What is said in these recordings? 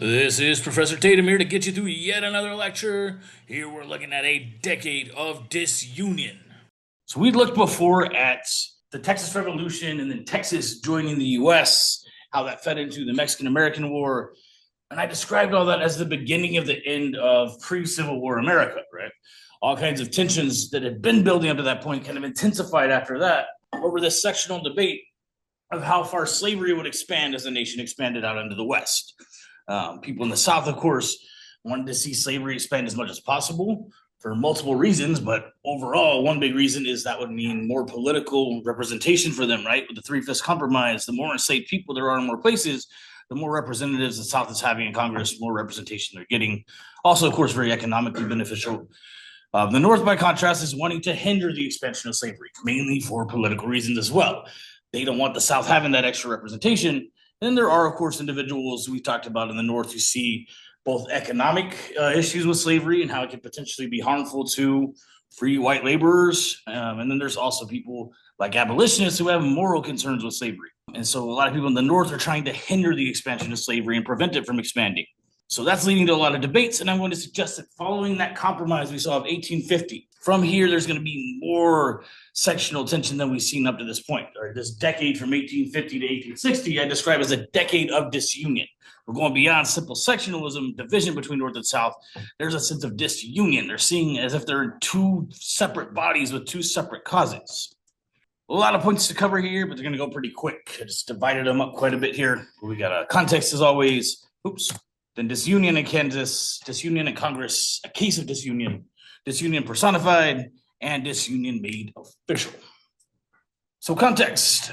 This is Professor Tatum here to get you through yet another lecture. Here we're looking at a decade of disunion. So we looked before at the Texas Revolution and then Texas joining the US, how that fed into the Mexican-American War. And I described all that as the beginning of the end of pre-Civil War America, right? All kinds of tensions that had been building up to that point kind of intensified after that over this sectional debate of how far slavery would expand as the nation expanded out into the West. People in the South, of course, wanted to see slavery expand as much as possible for multiple reasons, but overall, one big reason is that would mean more political representation for them, right? With the Three-Fifths Compromise, the more enslaved people there are in more places, the more representatives the South is having in Congress, more representation they're getting. Also, of course, very economically beneficial. The North, by contrast, is wanting to hinder the expansion of slavery, mainly for political reasons as well. They don't want the South having that extra representation. And there are, of course, individuals we talked about in the North who see both economic issues with slavery and how it could potentially be harmful to free white laborers. And then there's also people like abolitionists who have moral concerns with slavery. And so a lot of people in the North are trying to hinder the expansion of slavery and prevent it from expanding. So that's leading to a lot of debates. And I'm going to suggest that following that compromise we saw of 1850, from here, there's going to be more sectional tension than we've seen up to this point. Or this decade from 1850 to 1860, I describe as a decade of disunion. We're going beyond simple sectionalism, division between North and South. There's a sense of disunion. They're seeing as if they're in two separate bodies with two separate causes. A lot of points to cover here, but they're going to go pretty quick. I just divided them up quite a bit here. We got a context as always. Then disunion in Kansas, disunion in Congress, a case of disunion, disunion personified, and disunion made official. So context,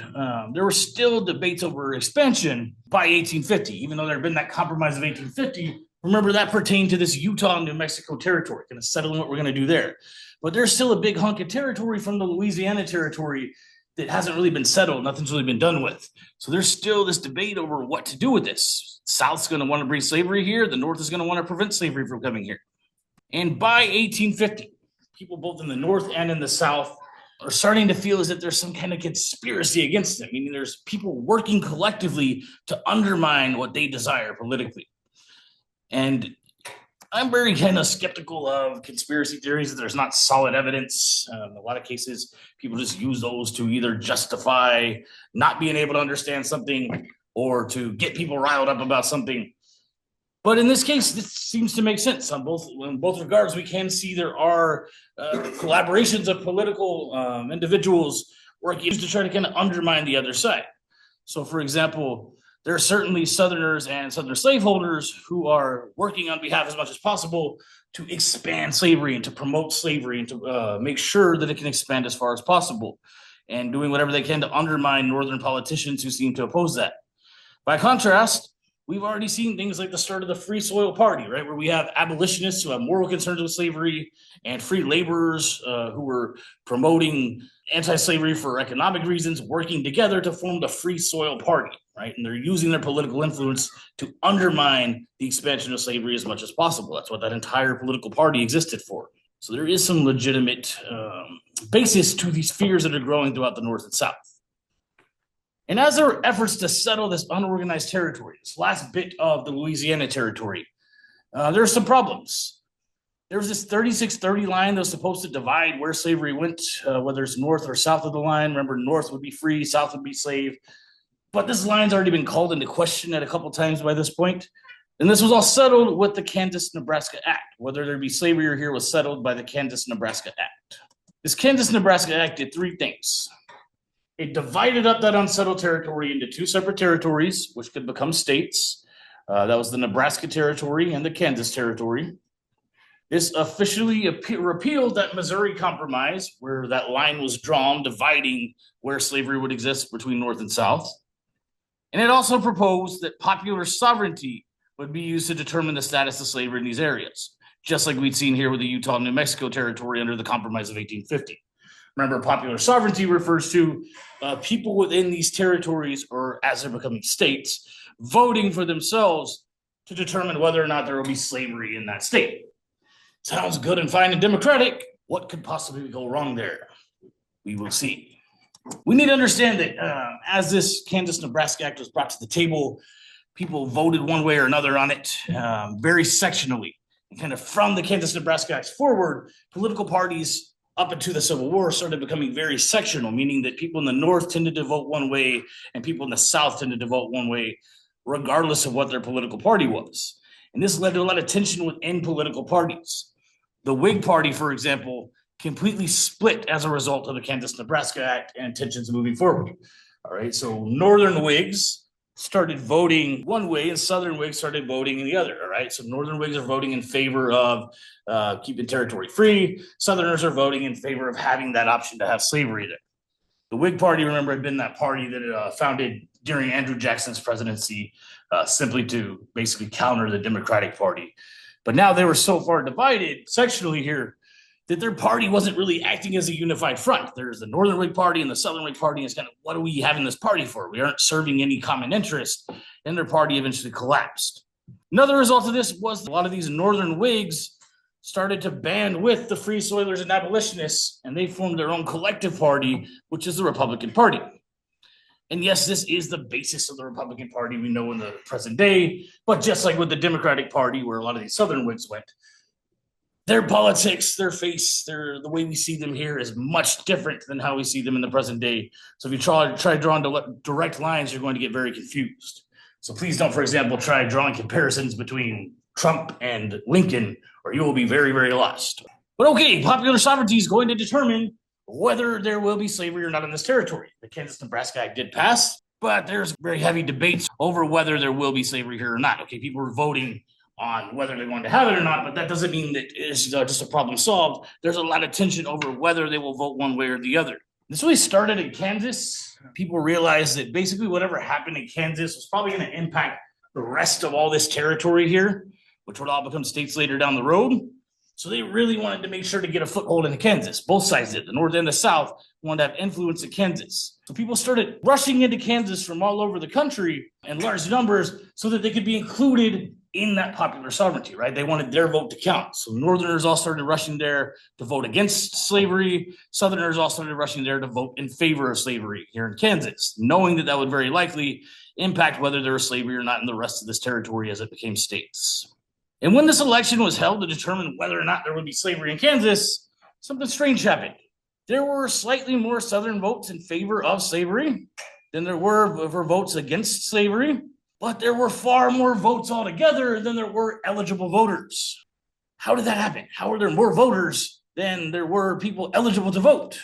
there were still debates over expansion by 1850, even though there had been that compromise of 1850. Remember, that pertained to this Utah and New Mexico territory, kind of settling what we're going to do there. But there's still a big hunk of territory from the Louisiana territory that hasn't really been settled. Nothing's really been done with. So there's still this debate over what to do with this. South's going to want to bring slavery here. The North is going to want to prevent slavery from coming here. And by 1850, people both in the North and in the South are starting to feel as if there's some kind of conspiracy against them, meaning there's people working collectively to undermine what they desire politically. And I'm very kind of skeptical of conspiracy theories that there's not solid evidence. In a lot of cases, people just use those to either justify not being able to understand something or to get people riled up about something. But in this case, this seems to make sense in both regards. We can see there are collaborations of political individuals working to try to kind of undermine the other side. So, for example, there are certainly Southerners and Southern slaveholders who are working on behalf as much as possible to expand slavery and to promote slavery and to make sure that it can expand as far as possible, and doing whatever they can to undermine Northern politicians who seem to oppose that. By contrast, we've already seen things like the start of the Free Soil Party, right, where we have abolitionists who have moral concerns with slavery and free laborers who were promoting anti-slavery for economic reasons, working together to form the Free Soil Party, right? And they're using their political influence to undermine the expansion of slavery as much as possible. That's what that entire political party existed for. So there is some legitimate basis to these fears that are growing throughout the North and South. And as there were efforts to settle this unorganized territory, this last bit of the Louisiana territory, there are some problems. There was this 3630 line that was supposed to divide where slavery went, whether it's north or south of the line. Remember, north would be free, south would be slave. But this line's already been called into question at a couple times by this point. And this was all settled with the Kansas-Nebraska Act. Whether there be slavery or here was settled by the Kansas-Nebraska Act. This Kansas-Nebraska Act did three things. It divided up that unsettled territory into two separate territories, which could become states. That was the Nebraska Territory and the Kansas Territory. This officially repealed that Missouri Compromise, where that line was drawn, dividing where slavery would exist between North and South. And it also proposed that popular sovereignty would be used to determine the status of slavery in these areas, just like we'd seen here with the Utah and New Mexico Territory under the Compromise of 1850. Remember, popular sovereignty refers to people within these territories, or as they're becoming states, voting for themselves to determine whether or not there will be slavery in that state. Sounds good and fine and democratic. What could possibly go wrong there? We will see. We need to understand that as this Kansas-Nebraska Act was brought to the table, people voted one way or another on it, very sectionally. And kind of from the Kansas-Nebraska Act forward, political parties up into the Civil War started becoming very sectional, meaning that people in the North tended to vote one way and people in the South tended to vote one way, regardless of what their political party was. And this led to a lot of tension within political parties. The Whig Party, for example, completely split as a result of the Kansas-Nebraska Act and tensions moving forward. All right, so Northern Whigs started voting one way and Southern Whigs started voting in the other. All right, so Northern Whigs are voting in favor of keeping territory free. Southerners are voting in favor of having that option to have slavery there. The Whig Party, remember, had been that party that founded during Andrew Jackson's presidency simply to basically counter the Democratic Party. But now they were so far divided sectionally here that their party wasn't really acting as a unified front. There's the Northern Whig Party and the Southern Whig Party. It's kind of, what are we having this party for? We aren't serving any common interest, and their party eventually collapsed. Another result of this was a lot of these Northern Whigs started to band with the Free Soilers and Abolitionists, and they formed their own collective party, which is the Republican Party. And yes, this is the basis of the Republican Party we know in the present day, but just like with the Democratic Party, where a lot of these Southern Whigs went, their politics, their face, the way we see them here is much different than how we see them in the present day. So if you try drawing direct lines, you're going to get very confused. So please don't, for example, try drawing comparisons between Trump and Lincoln, or you will be very, very lost. But okay, popular sovereignty is going to determine whether there will be slavery or not in this territory. The Kansas-Nebraska Act did pass, but there's very heavy debates over whether there will be slavery here or not. Okay, people are voting on whether they're going to have it or not, but that doesn't mean that it's just a problem solved. There's a lot of tension over whether they will vote one way or the other. This really started in Kansas. People realized that basically whatever happened in Kansas was probably going to impact the rest of all this territory here, which would all become states later down the road. So they really wanted to make sure to get a foothold in Kansas. Both sides did. The North and the South wanted to have influence in Kansas. So people started rushing into Kansas from all over the country in large numbers so that they could be included in that popular sovereignty, right? They wanted their vote to count. So Northerners all started rushing there to vote against slavery. Southerners all started rushing there to vote in favor of slavery here in Kansas, knowing that that would very likely impact whether there was slavery or not in the rest of this territory as it became states. And when this election was held to determine whether or not there would be slavery in Kansas, something strange happened. There were slightly more Southern votes in favor of slavery than there were for votes against slavery, but there were far more votes altogether than there were eligible voters. How did that happen? How were there more voters than there were people eligible to vote?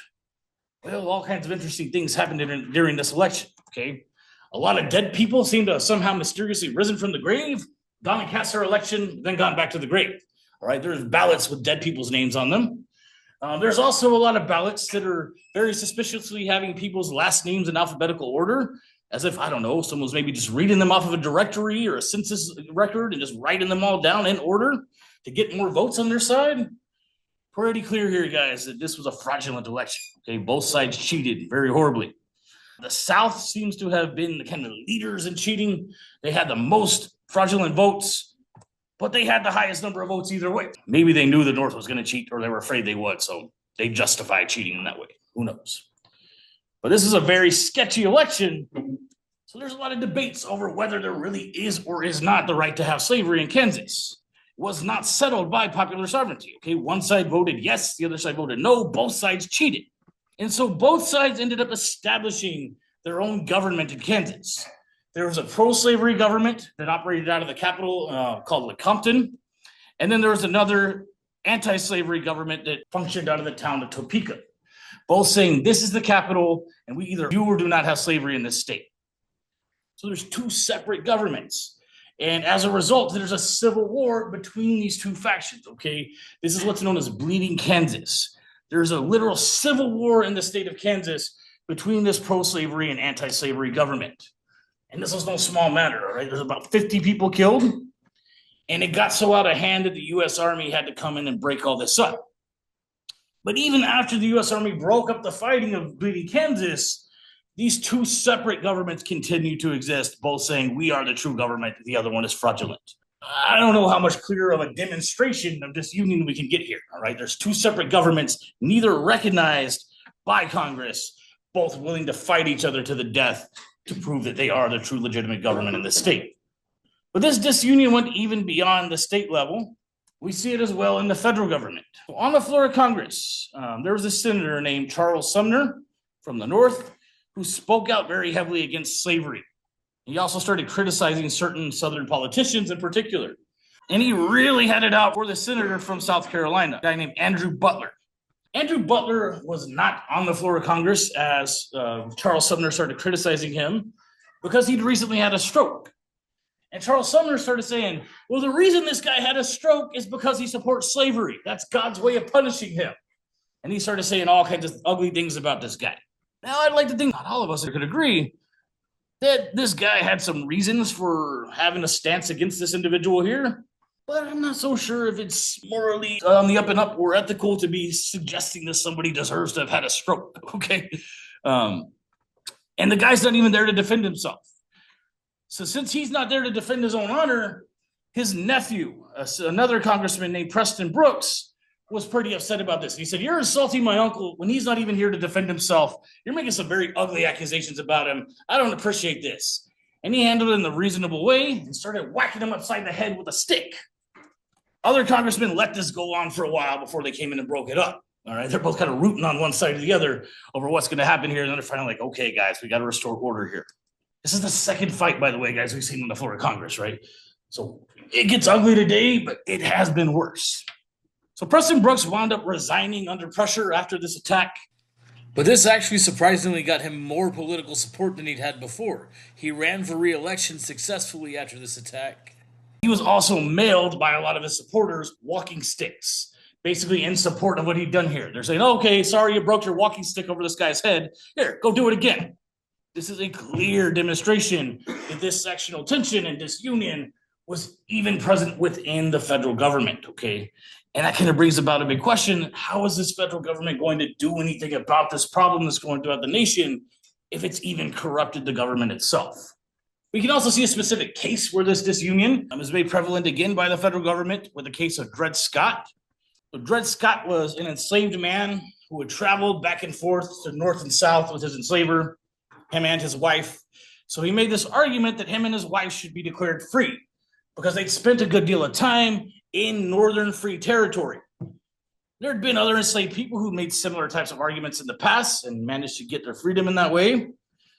Well, all kinds of interesting things happened during this election, okay? A lot of dead people seem to have somehow mysteriously risen from the grave, gone and cast their election, then gone back to the grave. All right, there's ballots with dead people's names on them. There's also a lot of ballots that are very suspiciously having people's last names in alphabetical order, as if, I don't know, someone was maybe just reading them off of a directory or a census record and just writing them all down in order to get more votes on their side. Pretty clear here, guys, that this was a fraudulent election. Okay, both sides cheated very horribly. The South seems to have been the kind of leaders in cheating. They had the most fraudulent votes, but they had the highest number of votes either way. Maybe they knew the North was going to cheat, or they were afraid they would, so they justified cheating in that way. Who knows? But this is a very sketchy election, so there's a lot of debates over whether there really is or is not the right to have slavery in Kansas. It was not settled by popular sovereignty. Okay, one side voted yes, the other side voted no. Both sides cheated. And so both sides ended up establishing their own government in Kansas. There was a pro-slavery government that operated out of the capital called Lecompton. And then there was another anti-slavery government that functioned out of the town of Topeka, both saying this is the capital and we either do or do not have slavery in this state. So there's two separate governments. And as a result, there's a civil war between these two factions, okay? This is what's known as Bleeding Kansas. There's a literal civil war in the state of Kansas between this pro-slavery and anti-slavery government. And this was no small matter, all right? There's about 50 people killed. And it got so out of hand that the U.S. Army had to come in and break all this up. But even after the U.S. Army broke up the fighting of Bleeding Kansas, these two separate governments continue to exist, both saying we are the true government, the other one is fraudulent. I don't know how much clearer of a demonstration of disunion we can get here, all right? There's two separate governments, neither recognized by Congress, both willing to fight each other to the death to prove that they are the true legitimate government in this state. But this disunion went even beyond the state level. We see it as well in the federal government. On the floor of Congress, there was a senator named Charles Sumner from the North who spoke out very heavily against slavery. He also started criticizing certain Southern politicians in particular. And he really had it out for the senator from South Carolina, a guy named Andrew Butler. Andrew Butler was not on the floor of Congress as Charles Sumner started criticizing him because he'd recently had a stroke. And Charles Sumner started saying, well, the reason this guy had a stroke is because he supports slavery. That's God's way of punishing him. And he started saying all kinds of ugly things about this guy. Now, I'd like to think not all of us could agree that this guy had some reasons for having a stance against this individual here, but I'm not so sure if it's morally on the up and up or ethical to be suggesting that somebody deserves to have had a stroke, okay? And the guy's not even there to defend himself. So since he's not there to defend his own honor, his nephew, another congressman named Preston Brooks, was pretty upset about this. He said, you're insulting my uncle when he's not even here to defend himself. You're making some very ugly accusations about him. I don't appreciate this. And he handled it in the reasonable way and started whacking him upside the head with a stick. Other congressmen let this go on for a while before they came in and broke it up. All right, they're both kind of rooting on one side or the other over what's going to happen here. And then they're finally like, okay, guys, we got to restore order here. This is the second fight, by the way, guys, we've seen on the floor of Congress, right? So it gets ugly today, but it has been worse. So Preston Brooks wound up resigning under pressure after this attack. But this actually surprisingly got him more political support than he'd had before. He ran for re-election successfully after this attack. He was also mailed by a lot of his supporters walking sticks, basically in support of what he'd done here. They're saying, okay, sorry you broke your walking stick over this guy's head. Here, go do it again. This is a clear demonstration that this sectional tension and disunion was even present within the federal government, okay? And that kind of brings about a big question. How is this federal government going to do anything about this problem that's going throughout the nation if it's even corrupted the government itself? We can also see a specific case where this disunion is made prevalent again by the federal government with the case of Dred Scott. So Dred Scott was an enslaved man who had traveled back and forth to north and south with his enslaver, him and his wife. So he made this argument that him and his wife should be declared free because they'd spent a good deal of time in northern free territory. There had been other enslaved people who made similar types of arguments in the past and managed to get their freedom in that way.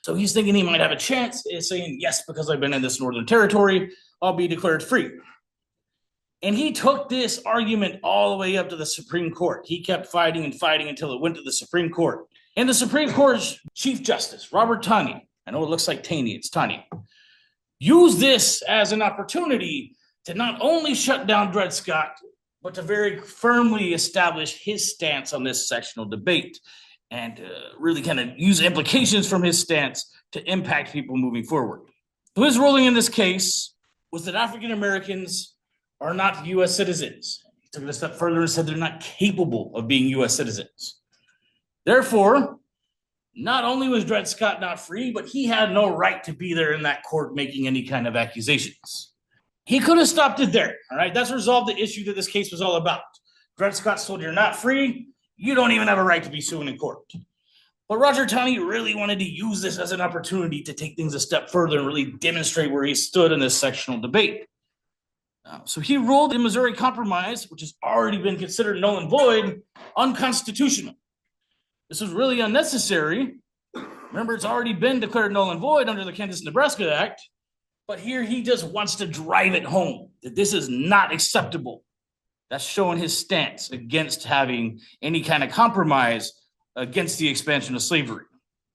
So he's thinking he might have a chance at saying, yes, because I've been in this northern territory, I'll be declared free. And he took this argument all the way up to the Supreme Court. He kept fighting and fighting until it went to the Supreme Court. And the Supreme Court's Chief Justice, Robert Taney, I know it looks like Taney, it's Taney, used this as an opportunity to not only shut down Dred Scott, but to very firmly establish his stance on this sectional debate and really kind of use implications from his stance to impact people moving forward. So his ruling in this case was that African Americans are not U.S. citizens. He took it a step further and said they're not capable of being U.S. citizens. Therefore, not only was Dred Scott not free, but he had no right to be there in that court making any kind of accusations. He could have stopped it there, all right? That's resolved the issue that this case was all about. Dred Scott's told you're not free, you don't even have a right to be suing in court. But Roger Taney really wanted to use this as an opportunity to take things a step further and really demonstrate where he stood in this sectional debate. So he ruled the Missouri Compromise, which has already been considered null and void, unconstitutional. This was really unnecessary. Remember, it's already been declared null and void under the Kansas-Nebraska Act, but here he just wants to drive it home that this is not acceptable. That's showing his stance against having any kind of compromise against the expansion of slavery.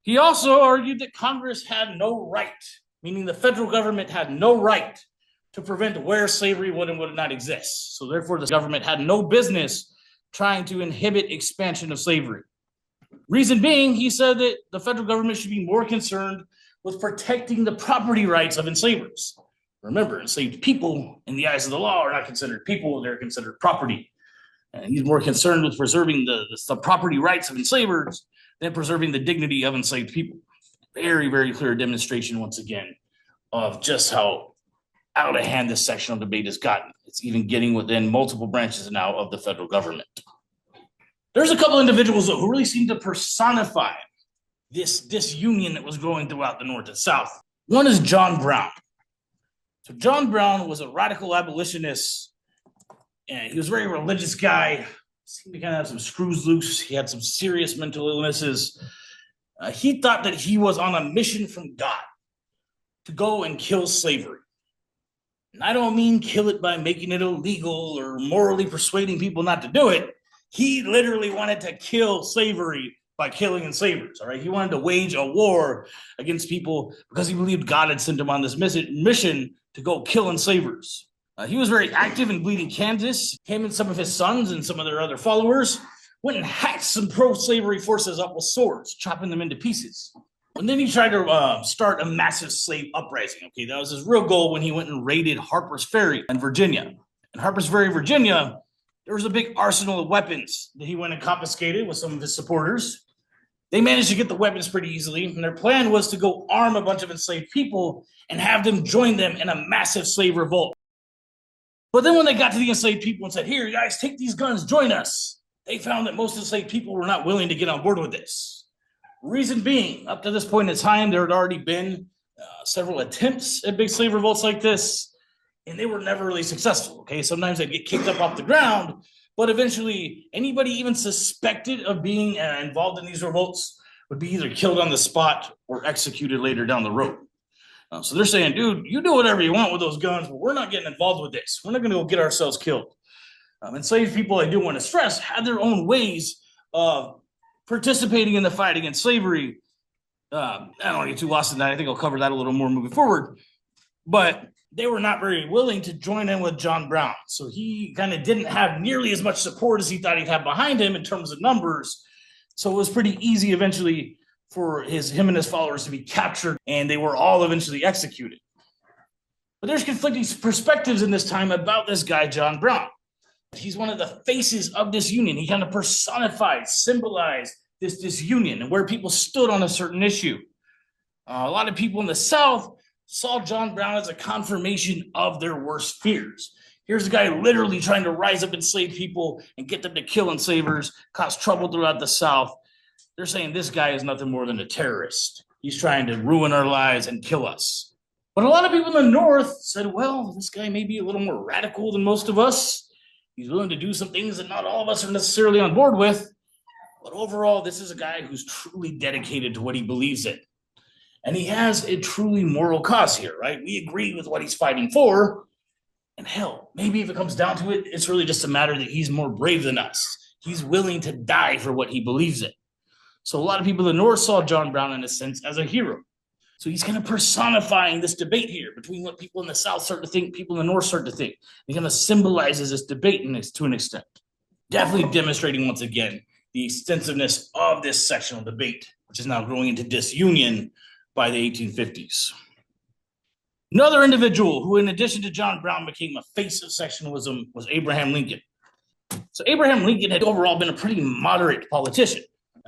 He also argued that Congress had no right, meaning the federal government had no right to prevent where slavery would and would not exist. So therefore, the government had no business trying to inhibit expansion of slavery. Reason being, he said that the federal government should be more concerned with protecting the property rights of enslavers. Remember, enslaved people in the eyes of the law are not considered people, they're considered property. And he's more concerned with preserving the property rights of enslavers than preserving the dignity of enslaved people. Very, very clear demonstration, once again, of just how out of hand this sectional debate has gotten. It's even getting within multiple branches now of the federal government. There's a couple individuals, though, who really seem to personify this disunion that was growing throughout the North and South. One is John Brown. So John Brown was a radical abolitionist, and he was a very religious guy. Seemed to kind of have some screws loose. He had some serious mental illnesses. He thought that he was on a mission from God to go and kill slavery. And I don't mean kill it by making it illegal or morally persuading people not to do it. He literally wanted to kill slavery by killing enslavers. All right, he wanted to wage a war against people because he believed God had sent him on this mission to go kill enslavers. He was very active in Bleeding Kansas. Him and some of his sons and some of their other followers went and hacked some pro-slavery forces up with swords, chopping them into pieces. And then he tried to start a massive slave uprising. Okay, that was his real goal when he went and raided Harper's Ferry in Virginia. In Harper's Ferry, Virginia, there was a big arsenal of weapons that he went and confiscated with some of his supporters. They managed to get the weapons pretty easily, and their plan was to go arm a bunch of enslaved people and have them join them in a massive slave revolt. But then when they got to the enslaved people and said, here, you guys, take these guns, join us, they found that most enslaved people were not willing to get on board with this. Reason being, up to this point in time, there had already been several attempts at big slave revolts like this, and they were never really successful. Okay, sometimes they'd get kicked up off the ground, but eventually anybody even suspected of being involved in these revolts would be either killed on the spot or executed later down the road. So they're saying, dude, you do whatever you want with those guns, but we're not getting involved with this. We're not going to go get ourselves killed. Enslaved people, I do want to stress, had their own ways of participating in the fight against slavery. I don't want to get too lost in that. I think I'll cover that a little more moving forward. But they were not very willing to join in with John Brown. So he kind of didn't have nearly as much support as he thought he'd have behind him in terms of numbers. So it was pretty easy eventually for him and his followers to be captured, and they were all eventually executed. But there's conflicting perspectives in this time about this guy, John Brown. He's one of the faces of disunion. He kind of personified, symbolized this disunion and where people stood on a certain issue. A lot of people in the South saw John Brown as a confirmation of their worst fears. Here's a guy literally trying to rise up enslaved people and get them to kill enslavers, cause trouble throughout the South. They're saying this guy is nothing more than a terrorist. He's trying to ruin our lives and kill us. But a lot of people in the North said, well, this guy may be a little more radical than most of us. He's willing to do some things that not all of us are necessarily on board with. But overall, this is a guy who's truly dedicated to what he believes in. And he has a truly moral cause here, right? We agree with what he's fighting for. And hell, maybe if it comes down to it, it's really just a matter that he's more brave than us. He's willing to die for what he believes in. So a lot of people in the North saw John Brown, in a sense, as a hero. So he's kind of personifying this debate here between what people in the South start to think, people in the North start to think. He kind of symbolizes this debate to an extent. Definitely demonstrating, once again, the extensiveness of this sectional debate, which is now growing into disunion by the 1850s. Another individual who, in addition to John Brown, became a face of sectionalism was Abraham Lincoln. So Abraham Lincoln had overall been a pretty moderate politician.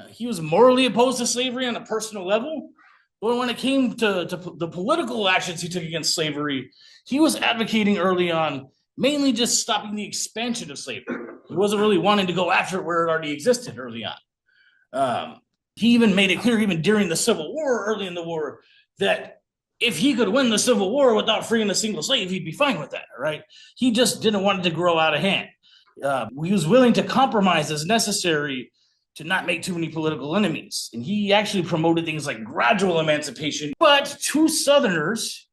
He was morally opposed to slavery on a personal level, but when it came to the political actions he took against slavery, he was advocating early on mainly just stopping the expansion of slavery. He wasn't really wanting to go after it where it already existed early on. He even made it clear, even during the Civil War, early in the war, that if he could win the Civil War without freeing a single slave, he'd be fine with that, right? He just didn't want it to grow out of hand. He was willing to compromise as necessary to not make too many political enemies. And he actually promoted things like gradual emancipation. But to Southerners,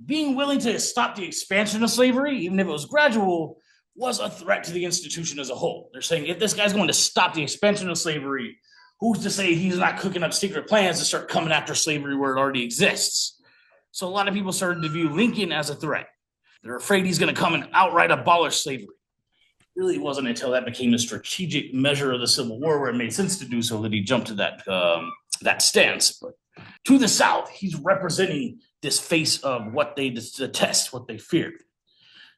being willing to stop the expansion of slavery, even if it was gradual, was a threat to the institution as a whole. They're saying, if this guy's going to stop the expansion of slavery, who's to say he's not cooking up secret plans to start coming after slavery where it already exists? So a lot of people started to view Lincoln as a threat. They're afraid he's going to come and outright abolish slavery. It really wasn't until that became a strategic measure of the Civil War where it made sense to do so that he jumped to that stance. But to the South, he's representing this face of what they detest, what they feared.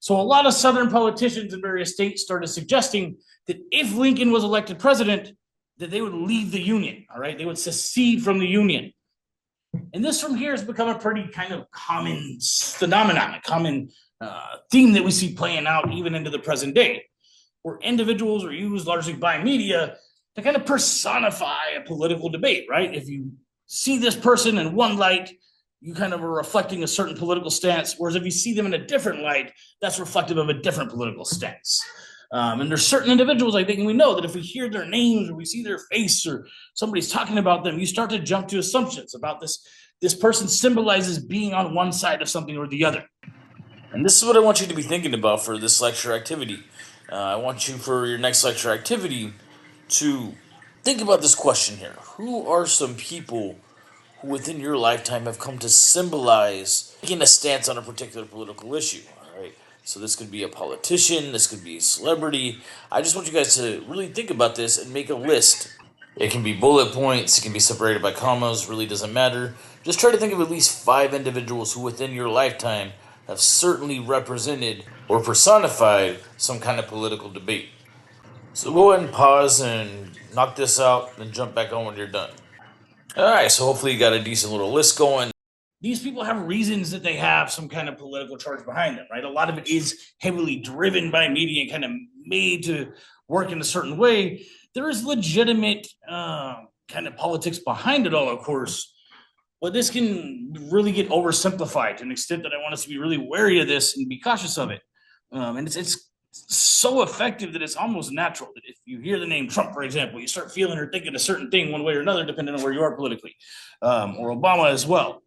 So a lot of Southern politicians in various states started suggesting that if Lincoln was elected president, that they would leave the Union, all right? They would secede from the Union. And this from here has become a pretty kind of common phenomenon, a common theme that we see playing out even into the present day, where individuals are used largely by media to kind of personify a political debate, right? If you see this person in one light, you kind of are reflecting a certain political stance, whereas if you see them in a different light, that's reflective of a different political stance. And there's certain individuals, I think, and we know that if we hear their names or we see their face or somebody's talking about them, you start to jump to assumptions about this person symbolizes being on one side of something or the other. And this is what I want you to be thinking about for this lecture activity. I want you, for your next lecture activity, to think about this question here. Who are some people who within your lifetime have come to symbolize taking a stance on a particular political issue? All right. So this could be a politician, this could be a celebrity. I just want you guys to really think about this and make a list. It can be bullet points, it can be separated by commas, really doesn't matter. Just try to think of at least 5 individuals who within your lifetime have certainly represented or personified some kind of political debate. So go ahead and pause and knock this out, then jump back on when you're done. Alright, so hopefully you got a decent little list going. These people have reasons that they have some kind of political charge behind them, right? A lot of it is heavily driven by media and kind of made to work in a certain way. There is legitimate kind of politics behind it all, of course. But this can really get oversimplified to an extent that I want us to be really wary of this and be cautious of it. And it's so effective that it's almost natural that if you hear the name Trump, for example, you start feeling or thinking a certain thing one way or another, depending on where you are politically, or Obama as well.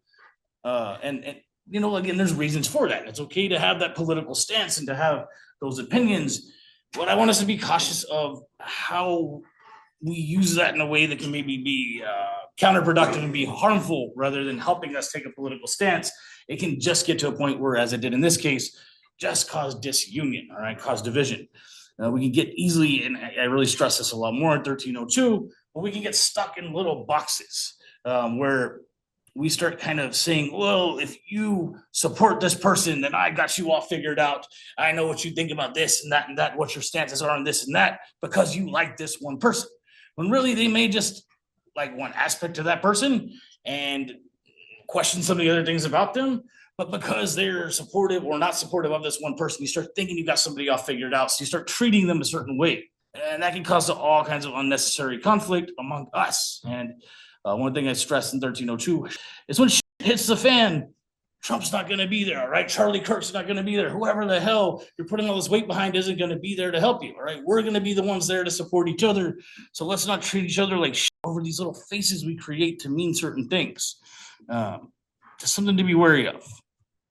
And you know, again, there's reasons for that. It's okay to have that political stance and to have those opinions. But I want us to be cautious of how we use that in a way that can maybe be counterproductive and be harmful rather than helping us take a political stance. It can just get to a point where, as it did in this case, just cause disunion, all right, cause division. We can get easily, and I really stress this a lot more in 1302, but we can get stuck in little boxes where we start kind of saying, well, if you support this person, then I got you all figured out. I know what you think about this and that, what your stances are on this and that, because you like this one person. When really they may just like one aspect of that person and question some of the other things about them, but because they're supportive or not supportive of this one person, you start thinking you got somebody all figured out. So you start treating them a certain way. And that can cause all kinds of unnecessary conflict among us. And one thing I stressed in 1302 is when shit hits the fan, Trump's not going to be there, all right? Charlie Kirk's not going to be there. Whoever the hell you're putting all this weight behind isn't going to be there to help you, all right? We're going to be the ones there to support each other. So let's not treat each other like shit over these little faces we create to mean certain things. Just something to be wary of.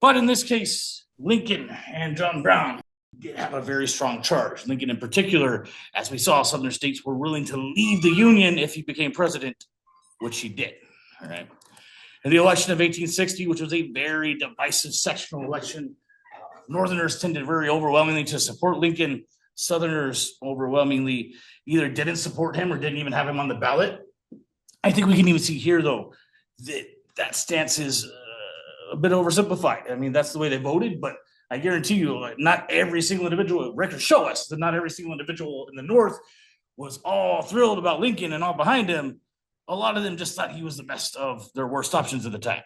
But in this case, Lincoln and John Brown did have a very strong charge. Lincoln in particular, as we saw, Southern states were willing to leave the Union if he became president, which he did, all right? In the election of 1860, which was a very divisive sectional election, Northerners tended very overwhelmingly to support Lincoln. Southerners overwhelmingly either didn't support him or didn't even have him on the ballot. I think we can even see here, though, that stance is a bit oversimplified. I mean, that's the way they voted, but I guarantee you, like, not every single individual, records show us that not every single individual in the North was all thrilled about Lincoln and all behind him. A lot of them just thought he was the best of their worst options at the time.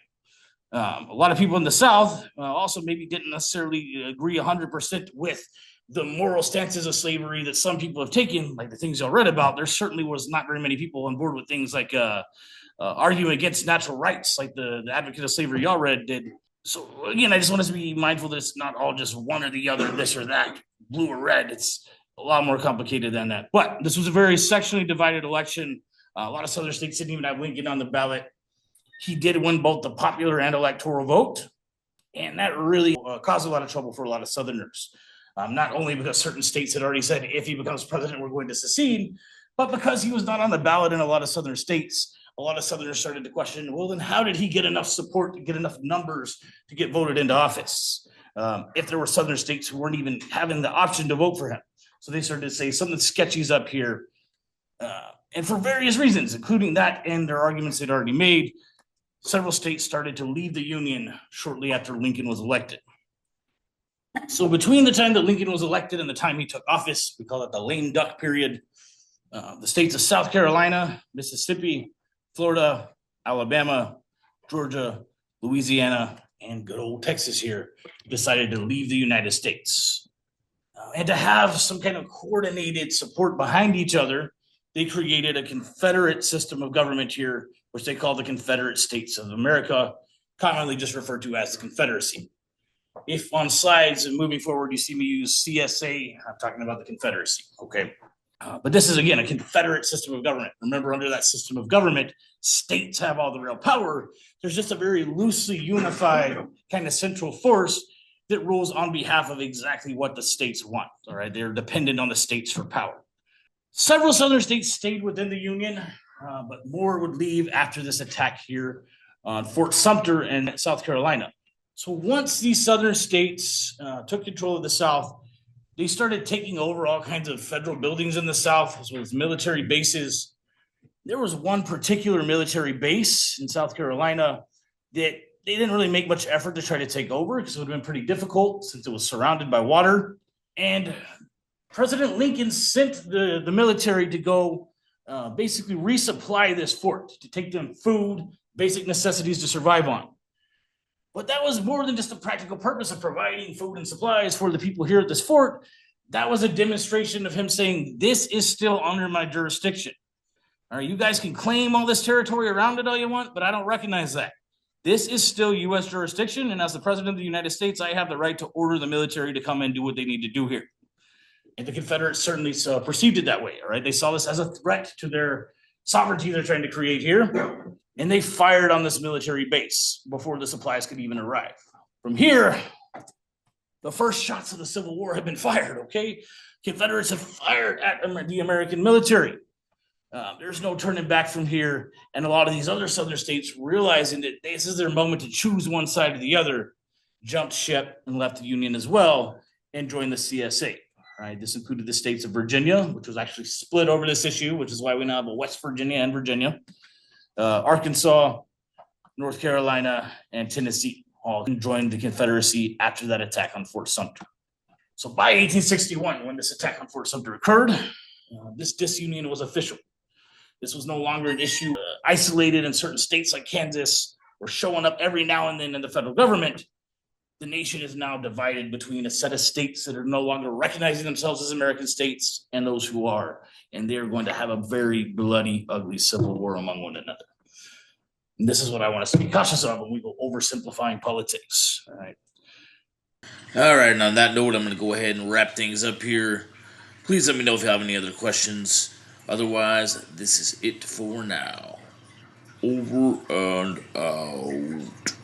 A lot of people in the South also maybe didn't necessarily agree 100% with the moral stances of slavery that some people have taken, like the things y'all read about. There certainly was not very many people on board with things like arguing against natural rights, like the advocate of slavery y'all read did. So again, I just want us to be mindful that it's not all just one or the other, this or that, blue or red. It's a lot more complicated than that. But this was a very sectionally divided election. A lot of Southern states didn't even have Lincoln on the ballot. He did win both the popular and electoral vote, and that really caused a lot of trouble for a lot of Southerners. Not only because certain states had already said, if he becomes president, we're going to secede, but because he was not on the ballot in a lot of Southern states. A lot of Southerners started to question, well, then how did he get enough support to get enough numbers to get voted into office? If there were Southern states who weren't even having the option to vote for him. So they started to say something sketchy's up here. And for various reasons, including that and their arguments they'd already made, several states started to leave the Union shortly after Lincoln was elected. So between the time that Lincoln was elected and the time he took office, we call it the lame duck period, the states of South Carolina, Mississippi, Florida, Alabama, Georgia, Louisiana, and good old Texas here decided to leave the United States. And to have some kind of coordinated support behind each other, they created a Confederate system of government here, which they call the Confederate States of America. commonly just referred to as the Confederacy. If on slides and moving forward you see me use CSA, I'm talking about the Confederacy, okay? But this is, again, a Confederate system of government. Remember, under that system of government, states have all the real power. There's just a very loosely unified kind of central force that rules on behalf of exactly what the states want, all right? They're dependent on the states for power. Several southern states stayed within the Union, but more would leave after this attack here on Fort Sumter in South Carolina. So once these southern states took control of the South, they started taking over all kinds of federal buildings in the South, as well as military bases. There was one particular military base in South Carolina that they didn't really make much effort to try to take over because it would have been pretty difficult since it was surrounded by water. And President Lincoln sent the military to go basically resupply this fort, to take them food, basic necessities to survive on. But that was more than just the practical purpose of providing food and supplies for the people here at this fort. That was a demonstration of him saying, this is still under my jurisdiction. All right, you guys can claim all this territory around it all you want, but I don't recognize that. This is still U.S. jurisdiction, and as the President of the United States, I have the right to order the military to come and do what they need to do here. And the Confederates certainly perceived it that way, all right? They saw this as a threat to their sovereignty they're trying to create here. And they fired on this military base before the supplies could even arrive. From here, the first shots of the Civil War have been fired, okay? Confederates have fired at the American military. There's no turning back from here. And a lot of these other southern states, realizing that this is their moment to choose one side or the other, jumped ship and left the Union as well and joined the CSA. Right, this included the states of Virginia, which was actually split over this issue, which is why we now have a West Virginia and Virginia. Arkansas, North Carolina, and Tennessee all joined the Confederacy after that attack on Fort Sumter. So by 1861, when this attack on Fort Sumter occurred, this disunion was official. This was no longer an issue isolated in certain states like Kansas or showing up every now and then in the federal government. The nation is now divided between a set of states that are no longer recognizing themselves as American states and those who are. And they're going to have a very bloody, ugly civil war among one another. And this is what I want us to be cautious of when we go oversimplifying politics. All right. All right. And on that note, I'm going to go ahead and wrap things up here. Please let me know if you have any other questions. Otherwise, this is it for now. Over and out.